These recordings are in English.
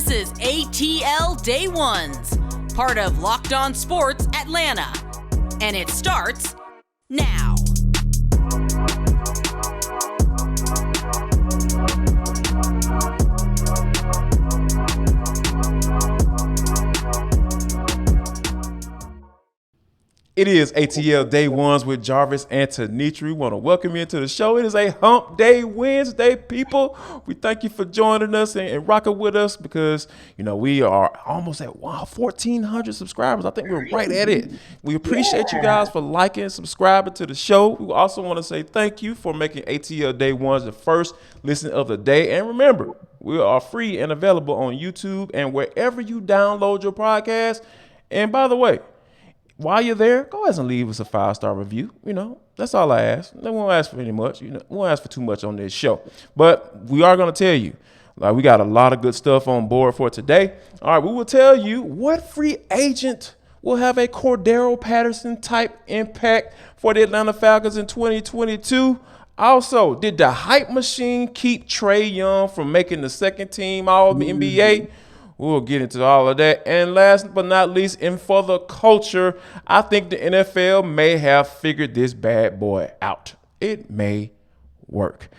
This is ATL Day Ones, part of Locked On Sports Atlanta. And it starts now. It is ATL Day Ones with Jarvis and Tenitra. We want to welcome you into the show. It is a Hump Day Wednesday, people. We thank you for joining us and rocking with us because, you know, we are almost at 1,400 subscribers. I think we're right at it. We appreciate you guys for liking and subscribing to the show. We also want to say thank you for making ATL Day Ones the first listen of the day. And remember, we are free and available on YouTube and wherever you download your podcast. And by the way, while you're there, go ahead and leave us a 5-star review. You know, that's all I ask. I won't ask for any much. You know, we won't ask for too much on this show. But we are going to tell you, like, we got a lot of good stuff on board for today. All right, we will tell you what free agent will have a Cordarrelle Patterson type impact for the Atlanta Falcons in 2022. Also, did the hype machine keep Trae Young from making the second team All-NBA? We'll get into all of that. And last but not least, and for the culture, I think the NFL may have figured this bad boy out. It may work.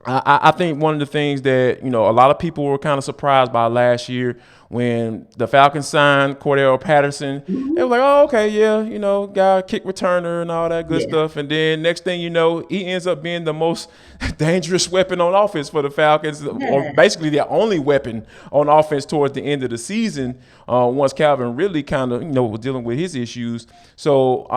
I think one of the things that, you know, a lot of people were kind of surprised by last year when the Falcons signed Cordarrelle Patterson. They were like, oh, okay, yeah, you know, guy, kick returner and all that good stuff. And then next thing you know, he ends up being the most dangerous weapon on offense for the Falcons, or basically their only weapon on offense towards the end of the season, once Calvin really kind of, you know, was dealing with his issues. So,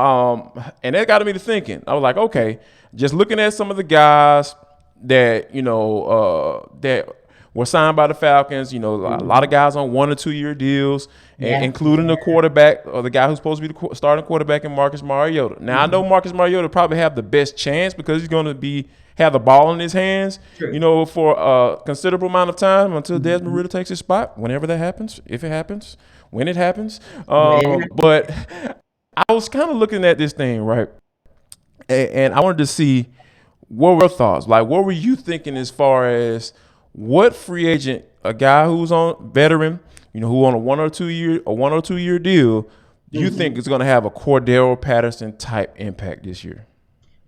and that got me to thinking. I was like, okay, just looking at some of the guys that, you know, that were signed by the Falcons, you know, a lot of guys on 1 or 2 year deals, including the quarterback or the guy who's supposed to be the starting quarterback in Marcus Mariota. Now, I know Marcus Mariota probably have the best chance because he's going to have the ball in his hands, you know, for a considerable amount of time until Desmond Ridder takes his spot, whenever that happens, if it happens, when it happens. But I was kind of looking at this thing, right, and I wanted to see what were your thoughts? Like, what were you thinking as far as what free agent, a guy who's on veteran, you know, who on a 1 or 2 year deal, do you think is going to have a Cordarrelle Patterson type impact this year?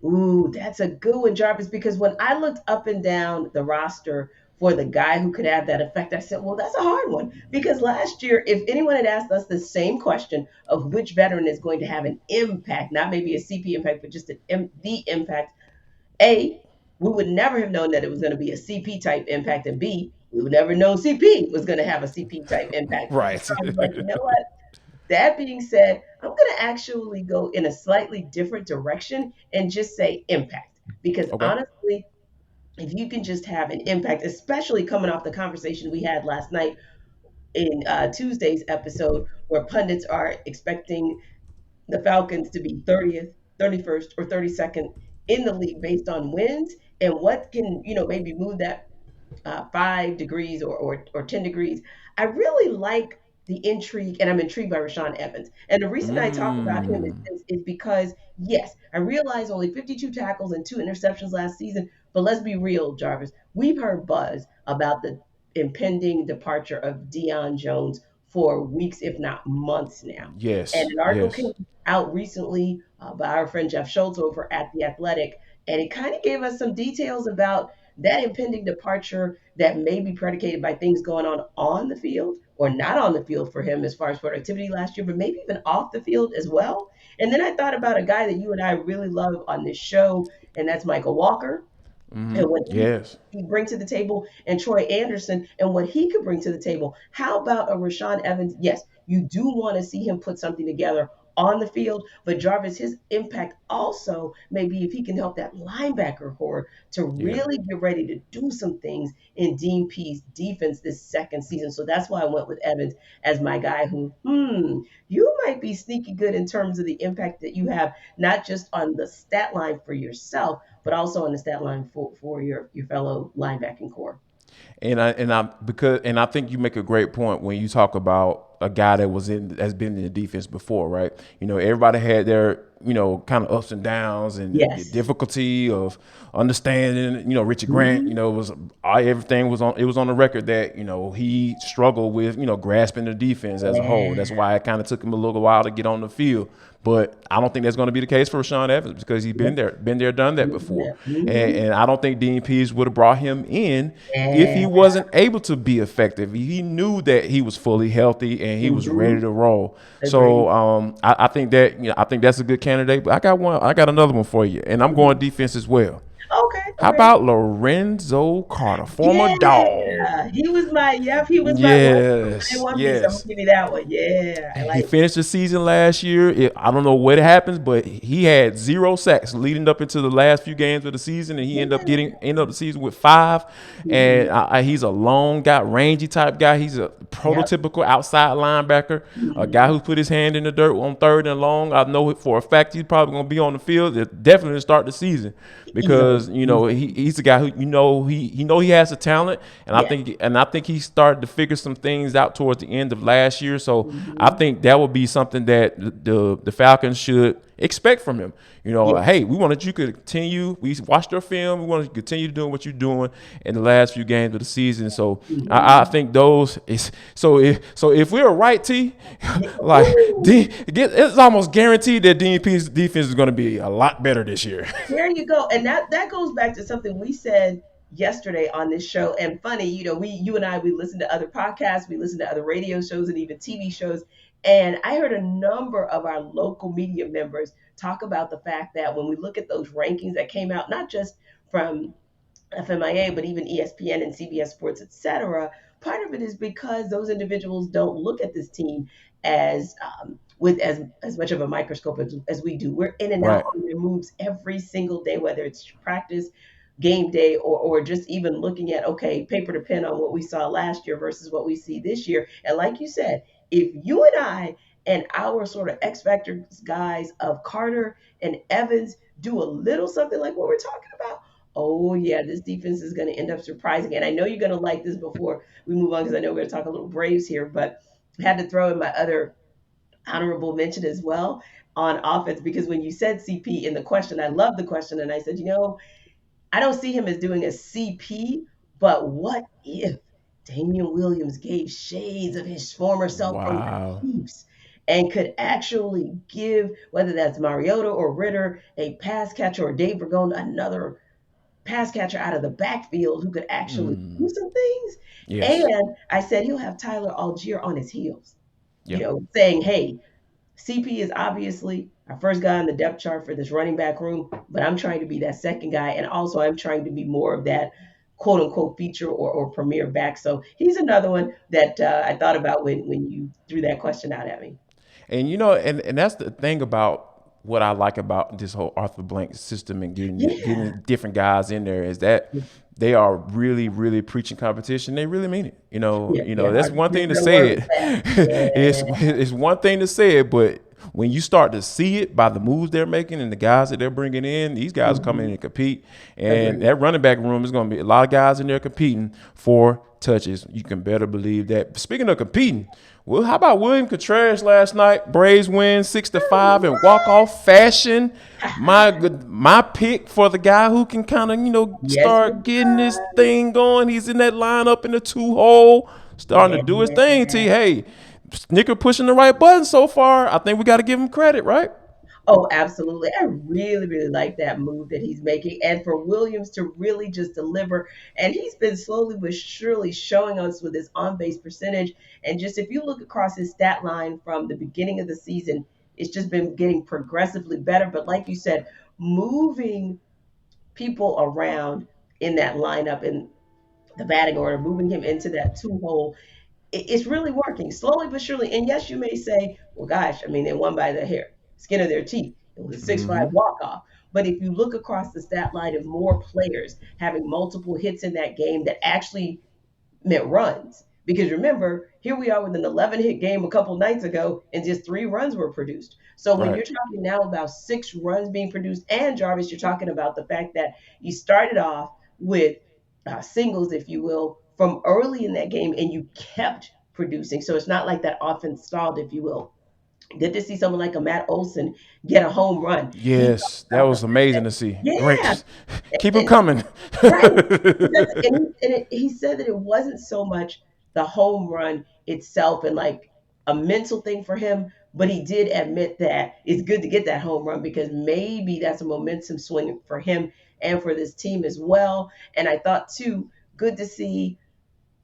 Ooh, that's a good one, Jarvis, because when I looked up and down the roster for the guy who could have that effect, I said, well, that's a hard one. Because last year, if anyone had asked us the same question of which veteran is going to have an impact, not maybe a CP impact, but just the impact, A, we would never have known that it was going to be a CP type impact, and B, we would never know CP was going to have a CP type impact. Right. So I was like, you know what? That being said, I'm going to actually go in a slightly different direction and just say impact. Because honestly, if you can just have an impact, especially coming off the conversation we had last night in Tuesday's episode, where pundits are expecting the Falcons to be 30th, 31st, or 32nd in the league based on wins, and what can, you know, maybe move that 5 degrees or 10 degrees. I really like the intrigue, and I'm intrigued by Rashaan Evans. And the reason I talk about him is because, yes, I realize only 52 tackles and 2 interceptions last season, but let's be real, Jarvis. We've heard buzz about the impending departure of Deion Jones for weeks, if not months now. Yes. And an article came out recently by our friend Jeff Schultz over at The Athletic, and it kind of gave us some details about that impending departure that may be predicated by things going on the field or not on the field for him as far as productivity last year, but maybe even off the field as well. And then I thought about a guy that you and I really love on this show, and that's Michael Walker. And what he brings to the table, and Troy Anderson and what he could bring to the table. How about a Rashaan Evans? Yes, you do want to see him put something together on the field, but Jarvis, his impact also maybe if he can help that linebacker core to really get ready to do some things in Dean Pease's defense this second season. So that's why I went with Evans as my guy who, you might be sneaky good in terms of the impact that you have, not just on the stat line for yourself, but also on the stat line for your fellow linebacking core. And I think you make a great point when you talk about a guy that has been in the defense before, right? You know, everybody had their kind of ups and downs and the Yes. difficulty of understanding. Richard Grant, Mhm. was everything was on. It was on the record that he struggled with grasping the defense as a whole. That's Yeah. why it kind of took him a little while to get on the field. But I don't think that's going to be the case for Rashawn Evans because he's Yep. been there, done that before. And, Mhm. and I don't think Dean Pease would have brought him in if he Yeah. wasn't able to be effective. He knew that he was fully healthy and he was ready Mhm. to roll. So Agreed. I think that I think that's a good candidate. But I got another one for you, and I'm going Mhm. defense as well. Okay. How Okay. about Lorenzo Carter, former dog? Yeah. He was my one. In Yes, one piece. I'm gonna yes. give you that one. Yeah. I He like it. finished the season last year. I don't know what happens, but he had 0 sacks leading up into the last few games of the season, and he ended up the season with 5. And Mhm. he's a long guy, rangy type guy. He's a Yep. prototypical outside linebacker, a guy Mhm. who put his hand in the dirt on third and long. I know it for a fact he's probably going to be on the field, definitely to start the season Easily. because Easily. he's a guy who he has the talent, and Yeah. I think he started to figure some things out towards the end of last year. So I Mhm. think that would be something that the Falcons should expect from him. Yeah. Hey, we wanted you to continue. We watched your film. We want to continue doing what you're doing in the last few games of the season. So I Mhm. think those is so if we're right, T, Yeah. like Ooh. it's almost guaranteed that DNP's defense is going to be a lot better this year. There you go. And that goes back to something we said yesterday on this show. And funny, you and I, we listen to other podcasts, we listen to other radio shows and even TV shows. And I heard a number of our local media members talk about the fact that when we look at those rankings that came out, not just from FMIA, but even ESPN and CBS Sports, etc. Part of it is because those individuals don't look at this team as with as much of a microscope as we do. We're in and out Right. on their moves every single day, whether it's practice, game day, or just even looking at okay, paper to pen on what we saw last year versus what we see this year. And like you said, if you and I and our sort of X Factor guys of Carter and Evans do a little something like what we're talking about, oh yeah, this defense is going to end up surprising. And I know you're going to like this before we move on because I know we're going to talk a little Braves here, but I had to throw in my other honorable mention as well on offense because when you said CP in the question, I love the question, and I said, I don't see him as doing a CP, but what if Damian Williams gave shades of his former self from the Wow. Chiefs and could actually give, whether that's Mariota or Ritter, a pass catcher, or Dave Ragone, another pass catcher out of the backfield who could actually do some things. Yes. And I said he'll have Tyler Algier on his heels, Yep. saying, hey, CP is obviously our first guy on the depth chart for this running back room, but I'm trying to be that second guy. And also, I'm trying to be more of that quote unquote feature or premier back. So he's another one that I thought about when you threw that question out at me. And and that's the thing about what I like about this whole Arthur Blank system and Yeah. getting different guys in there is that they are really, really preaching competition. They really mean it. Yeah. That's Yeah. one Use thing to their say words it. back. it's Yeah. it's one thing to say it, but when you start to see it by the moves they're making and the guys that they're bringing in, these guys are coming in Mhm. and compete. And Agreed. that running back room is going to be a lot of guys in there competing for touches. You can better believe that. Speaking of competing, well, how about William Contreras last night? Braves win 6-5 in walk off fashion. My pick for the guy who can kind of Yes, it start getting this does. thing going. He's in that lineup in the 2 hole, starting to do his thing. T. Yeah. Hey, Snicker pushing the right button so far. I think we got to give him credit, right? Oh, absolutely. I really, really like that move that he's making. And for Williams to really just deliver. And he's been slowly but surely showing us with his on base percentage. And just if you look across his stat line from the beginning of the season, it's just been getting progressively better. But like you said, moving people around in that lineup in the batting order, moving him into that two hole it's really working slowly but surely. And yes, you may say, well, gosh, I mean, they won by the hair, skin of their teeth. It was a 6-5 Mm-hmm. walk off. But if you look across the stat line of more players having multiple hits in that game that actually meant runs. Because remember, here we are with an 11 hit game a couple nights ago, and just 3 runs were produced. So when Right. you're talking now about 6 runs being produced, and Jarvis, you're talking about the fact that you started off with singles, if you will, from early in that game, and you kept producing. So it's not like that offense stalled, if you will. Good to see someone like a Matt Olson get a home run. He Yes, talked that about the was fact that, amazing to see. yeah, Great. Keep them and coming. right. Because, he said that it wasn't so much the home run itself and like a mental thing for him, but he did admit that it's good to get that home run because maybe that's a momentum swing for him and for this team as well. And I thought too, good to see.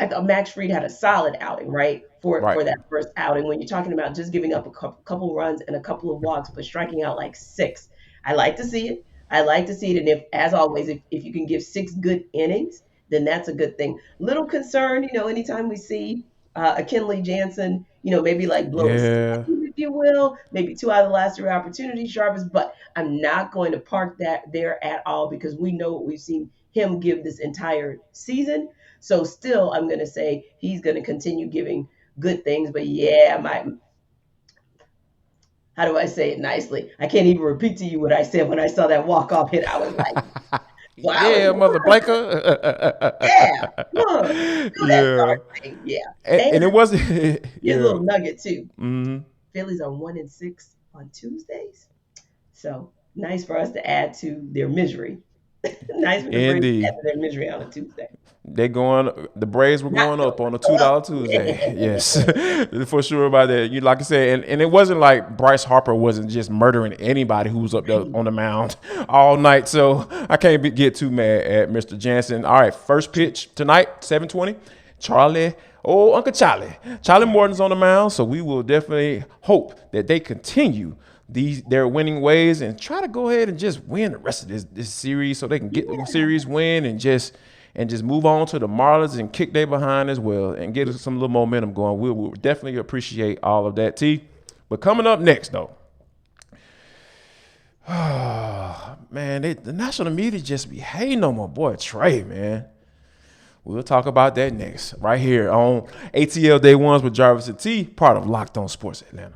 I thought Max Fried had a solid outing, right? Right. For that first outing, when you're talking about just giving up a couple runs and a couple of walks, but striking out like six, I like to see it. I like to see it, and if, as always, if you can give six good innings, then that's a good thing. Little concern, anytime we see a Kenley Jansen, maybe like blow a save, Yeah. if you will, maybe two out of the last three opportunities, Jarvis. But I'm not going to park that there at all because we know what we've seen him give this entire season. So still, I'm going to say he's going to continue giving good things. But yeah, how do I say it nicely? I can't even repeat to you what I said when I saw that walk off hit. I was like, wow, Yeah, Mother yeah, Blanca. look, do that Yeah. darn thing, yeah. And And it wasn't, here's a yeah. little nugget too. Hmm. Phillies are 1-6 on Tuesdays, so nice for us to add to their misery. Nice for the Braves to add Indeed. to their misery on a Tuesday. The Braves were Not going no, up on a go up. $2 Tuesday. Yes. For sure about that. You like I said, and it wasn't like Bryce Harper wasn't just murdering anybody who was up there Right. on the mound all night. So I can't get too mad at Mr. Jansen. All right, first pitch tonight, 7:20. Uncle Charlie. Charlie Morton's on the mound, so we will definitely hope that they continue their winning ways and try to go ahead and just win the rest of this series so they can get the series win and just move on to the Marlins and kick their behind as well and get us some little momentum going. We'll definitely appreciate all of that, T. But coming up next, though, man, the national media just be hating on my boy Trae, man. We'll talk about that next, right here on ATL Day Ones with Jarvis and T, part of Locked On Sports Atlanta.